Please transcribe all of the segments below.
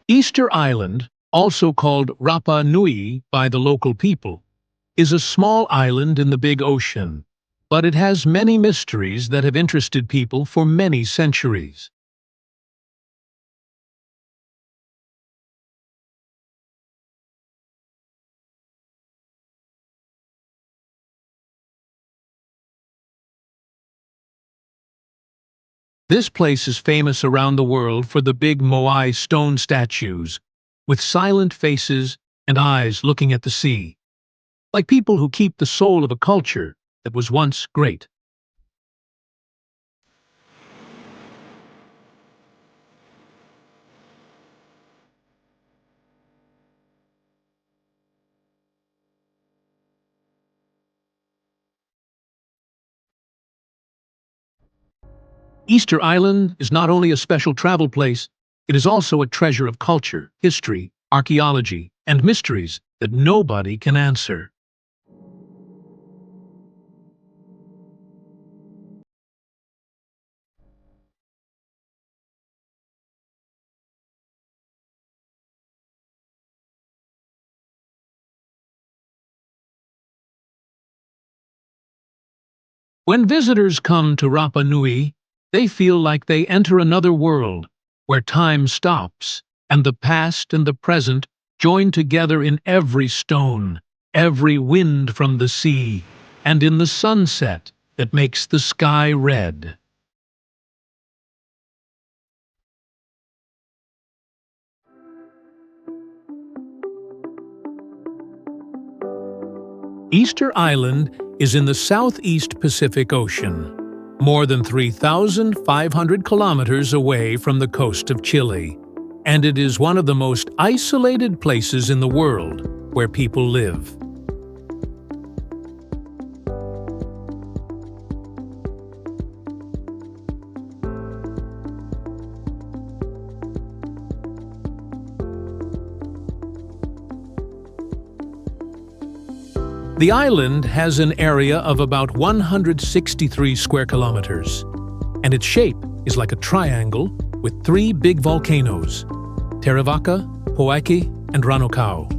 Easter Island, also called Rapa Nui by the local people, is a small island in the big ocean, but it has many mysteries that have interested people for many centuries. This place is famous around the world for the big Moai stone statues, with silent faces and eyes looking at the sea, like people who keep the soul of a culture that was once great. Easter Island is not only a special travel place, it is also a treasure of culture, history, archaeology, and mysteries that nobody can answer. When visitors come to Rapa Nui, they feel like they enter another world where time stops and the past and the present join together in every stone, every wind from the sea, and in the sunset that makes the sky red. Easter Island is in the southeast Pacific Ocean, more than 3,500 kilometers away from the coast of Chile, and it is one of the most isolated places in the world where people live. The island has an area of about 163 square kilometers, and its shape is like a triangle with three big volcanoes, Terevaka, Poaki, and Ranokau.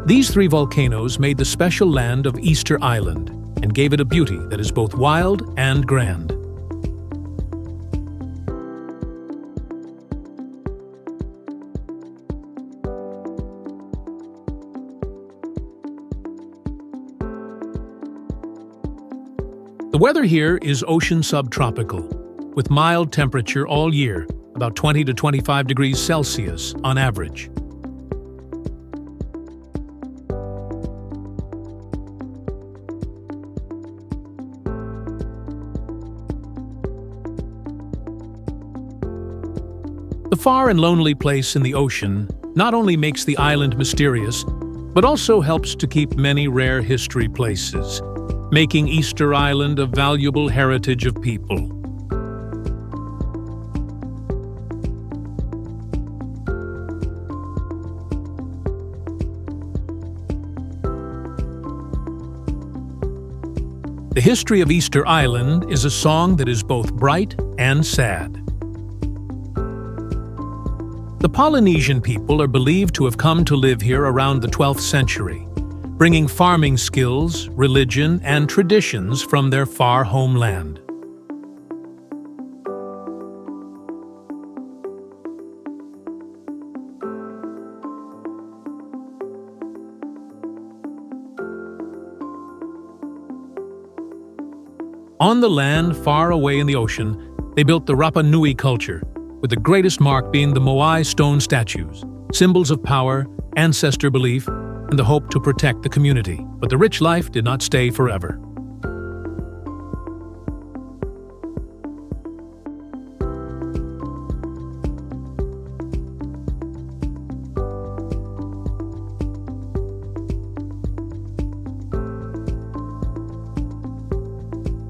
These three volcanoes made the special land of Easter Island and gave it a beauty that is both wild and grand. The weather here is ocean subtropical, with mild temperature all year, about 20 to 25 degrees Celsius on average. The far and lonely place in the ocean not only makes the island mysterious, but also helps to keep many rare history places, making Easter Island a valuable heritage of people. The history of Easter Island is a song that is both bright and sad. The Polynesian people are believed to have come to live here around the 12th century, bringing farming skills, religion, and traditions from their far homeland. On the land far away in the ocean, they built the Rapa Nui culture, with the greatest mark being the Moai stone statues, symbols of power, ancestor belief, and the hope to protect the community. But the rich life did not stay forever.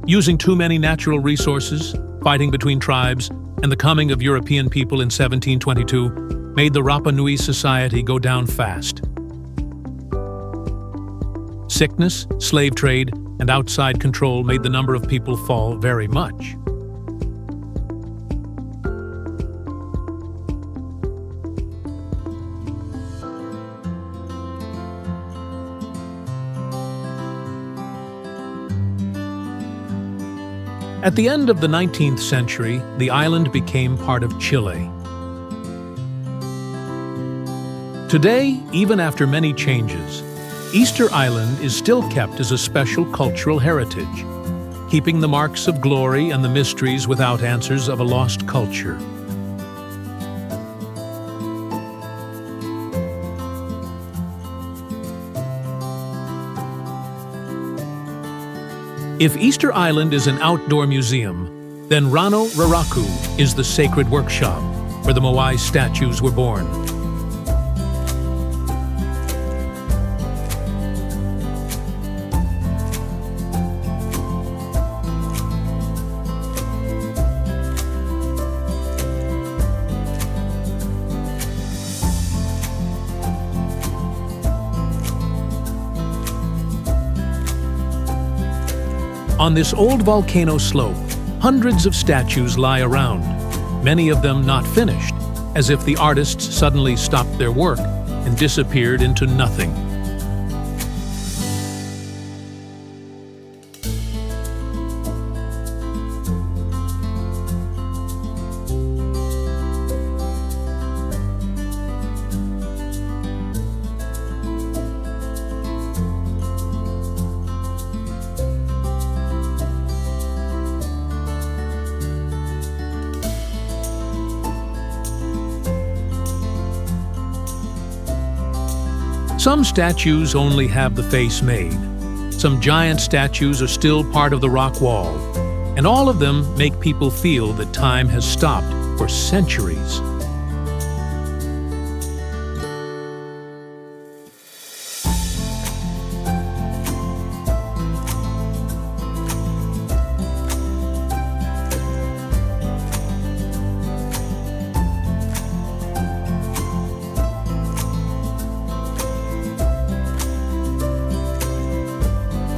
Using too many natural resources, fighting between tribes, and the coming of European people in 1722, made the Rapanui society go down fast. Sickness, slave trade, and outside control made the number of people fall very much. At the end of the 19th century, the island became part of Chile. Today, even after many changes, Easter Island is still kept as a special cultural heritage, keeping the marks of glory and the mysteries without answers of a lost culture. If Easter Island is an outdoor museum, then Rano Raraku is the sacred workshop where the Moai statues were born. On this old volcano slope, hundreds of statues lie around, many of them not finished, as if the artists suddenly stopped their work and disappeared into nothing. Some statues only have the face made. Some giant statues are still part of the rock wall, and all of them make people feel that time has stopped for centuries.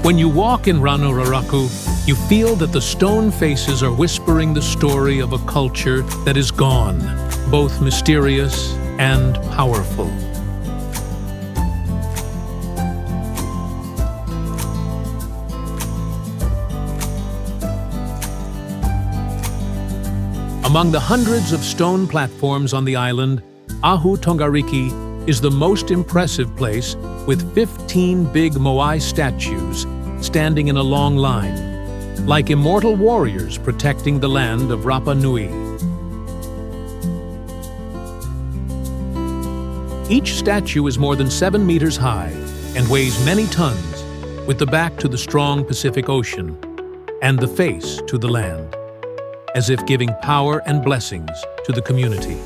When you walk in Rano Raraku, you feel that the stone faces are whispering the story of a culture that is gone, both mysterious and powerful. Among the hundreds of stone platforms on the island, Ahu Tongariki is the most impressive place, with 15 big Moai statues standing in a long line, like immortal warriors protecting the land of Rapanui. Each statue is more than 7 meters high and weighs many tons, with the back to the strong Pacific Ocean and the face to the land, as if giving power and blessings to the community.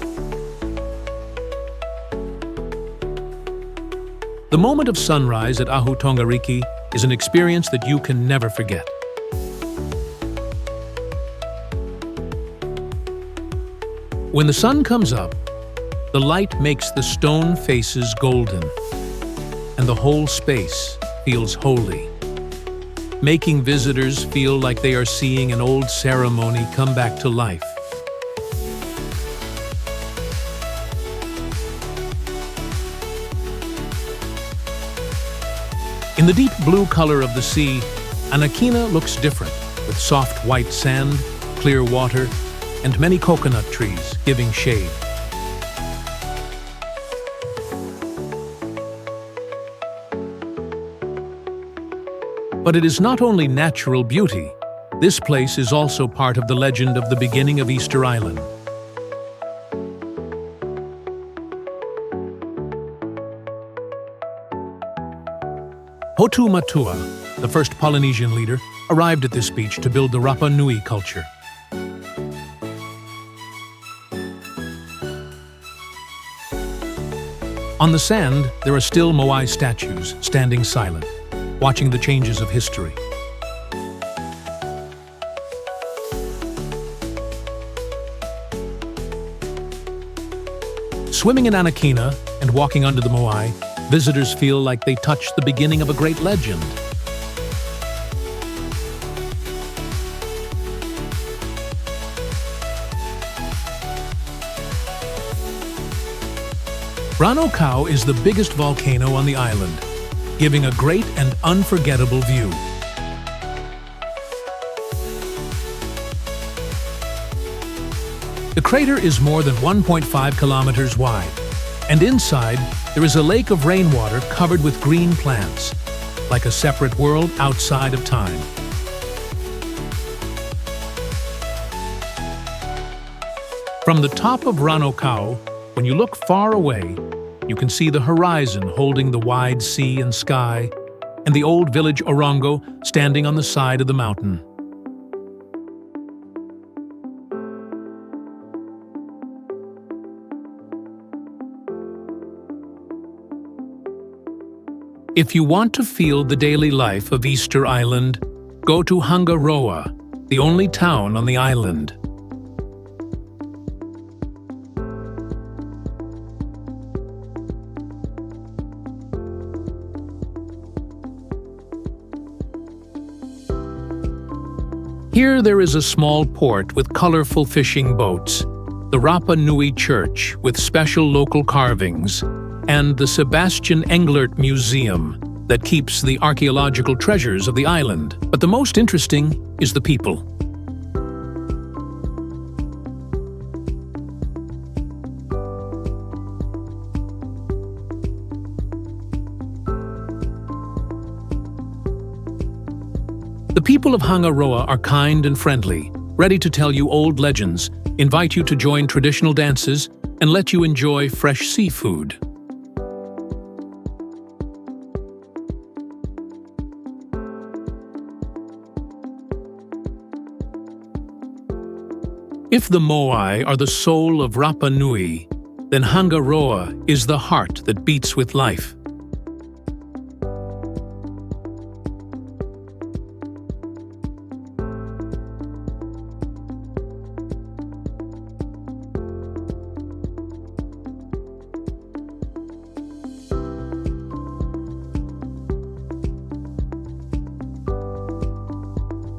The moment of sunrise at Ahu Tongariki is an experience that you can never forget. When the sun comes up, the light makes the stone faces golden, and the whole space feels holy, making visitors feel like they are seeing an old ceremony come back to life. In the deep blue color of the sea, Anakina looks different, with soft white sand, clear water, and many coconut trees giving shade. But it is not only natural beauty. This place is also part of the legend of the beginning of Easter Island. Hotu Matua, the first Polynesian leader, arrived at this beach to build the Rapa Nui culture. On the sand, there are still Moai statues standing silent, watching the changes of history. Swimming in Anakina and walking under the Moai, visitors feel like they touch the beginning of a great legend. Ranokau is the biggest volcano on the island, giving a great and unforgettable view. The crater is more than 1.5 kilometers wide, and inside there is a lake of rainwater covered with green plants, like a separate world outside of time. From the top of Ranokau, when you look far away, you can see the horizon holding the wide sea and sky, and the old village Orongo standing on the side of the mountain. If you want to feel the daily life of Easter Island, go to Hangaroa, the only town on the island. Here there is a small port with colorful fishing boats, the Rapanui Church with special local carvings, and the Sebastian Englert Museum that keeps the archaeological treasures of the island. But the most interesting is the people. The people of Hangaroa are kind and friendly, ready to tell you old legends, invite you to join traditional dances, and let you enjoy fresh seafood. If the Moai are the soul of Rapanui, then Hangaroa is the heart that beats with life.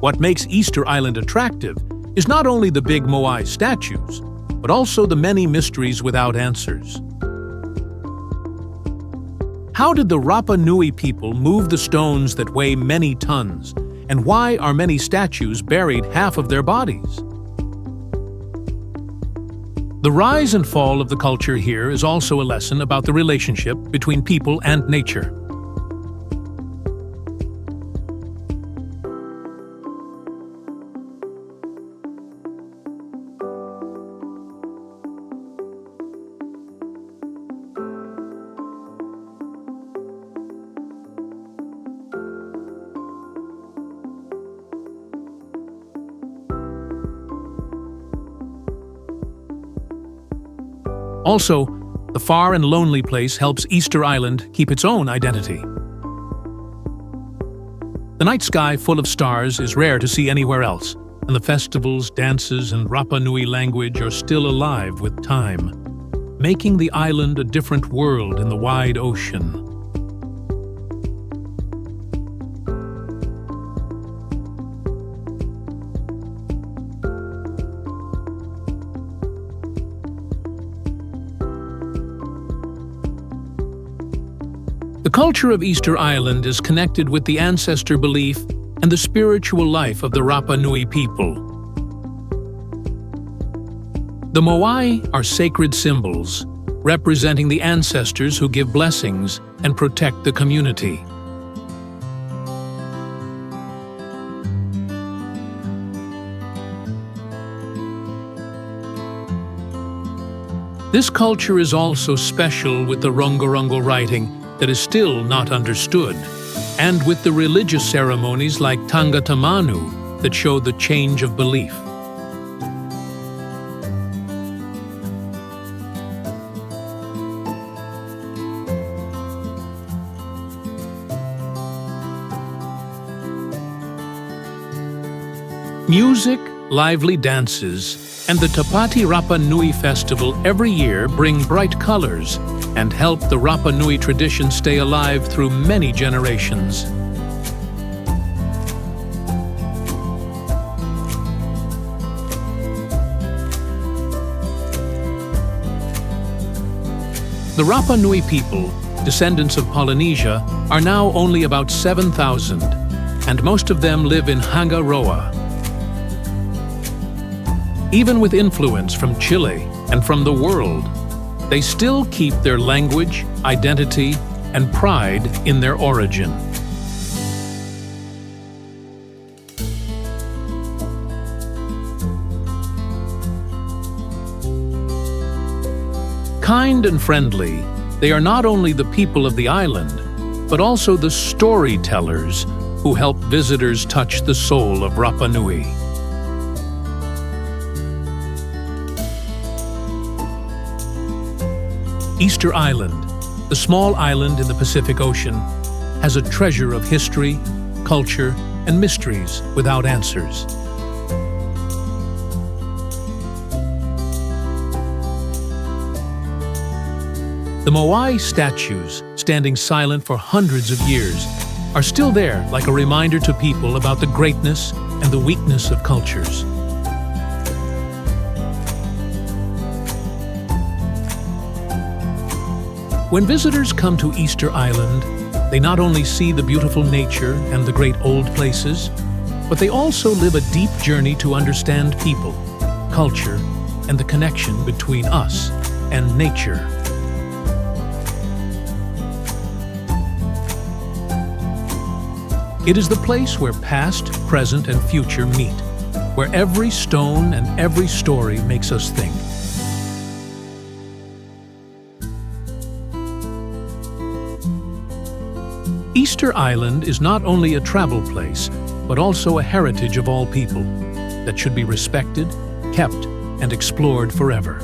What makes Easter Island attractive is not only the big Moai statues, but also the many mysteries without answers. How did the Rapanui people move the stones that weigh many tons, and why are many statues buried half of their bodies? The rise and fall of the culture here is also a lesson about the relationship between people and nature. Also, the far and lonely place helps Easter Island keep its own identity. The night sky full of stars is rare to see anywhere else, and the festivals, dances, and Rapanui language are still alive with time, making the island a different world in the wide ocean. The culture of Easter Island is connected with the ancestor belief and the spiritual life of the Rapanui people. The Moai are sacred symbols, representing the ancestors who give blessings and protect the community. This culture is also special with the Rongorongo writing that is still not understood, and with the religious ceremonies like Tangatamanu that show the change of belief. Music, lively dances, and the Tapati Rapanui festival every year bring bright colors and help the Rapanui tradition stay alive through many generations. The Rapanui people, descendants of Polynesia, are now only about 7,000, and most of them live in Hangaroa. Even with influence from Chile and from the world, they still keep their language, identity, and pride in their origin. Kind and friendly, they are not only the people of the island, but also the storytellers who help visitors touch the soul of Rapanui. Easter Island, the small island in the Pacific Ocean, has a treasure of history, culture, and mysteries without answers. The Moai statues, standing silent for hundreds of years, are still there like a reminder to people about the greatness and the weakness of cultures. When visitors come to Easter Island, they not only see the beautiful nature and the great old places, but they also live a deep journey to understand people, culture, and the connection between us and nature. It is the place where past, present, and future meet, where every stone and every story makes us think. Easter Island is not only a travel place, but also a heritage of all people that should be respected, kept, and explored forever.